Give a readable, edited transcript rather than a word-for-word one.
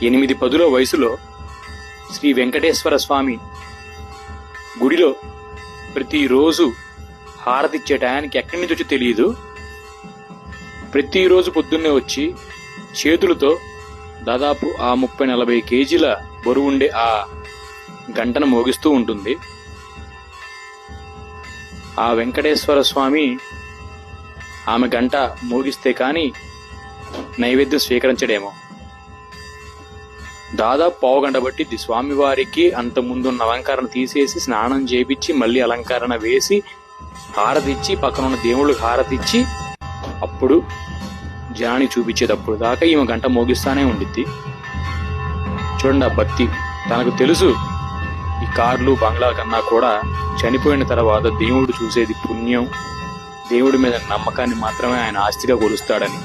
8-10 వయసులో శ్రీ వెంకటేశ్వర స్వామి గుడిలో ప్రతిరోజు హారతిచ్చే టయానికి ఎక్కడి నుంచి వచ్చి తెలియదు. ప్రతిరోజు పొద్దున్నే వచ్చి చేతులతో దాదాపు ఆ 30-40 కేజీల బరువుండే ఆ గంటను మోగిస్తూ ఉంటుంది. ఆ వెంకటేశ్వర స్వామి ఆమె గంట మోగిస్తే కానీ నైవేద్యం స్వీకరించడేమో. దాదాపు 1/2 గంట పట్టిద్ది. స్వామివారికి అంత ముందున్న అలంకరణ తీసేసి స్నానం చేపించి మళ్ళీ అలంకరణ వేసి హారతిచ్చి పక్కన ఉన్న దేవుళ్ళకి హారతిచ్చి అప్పుడు జనాన్ని చూపించేటప్పుడు దాకా ఈమె గంట మోగిస్తానే ఉండిద్ది. చూడండి ఆ భక్తి. తనకు తెలుసు ఈ కార్లు బంగ్లా కన్నా కూడా చనిపోయిన తర్వాత దేవుడు చూసేది పుణ్యం, దేవుడి మీద నమ్మకాన్ని మాత్రమే ఆయన ఆస్తిగా కొలుస్తాడని.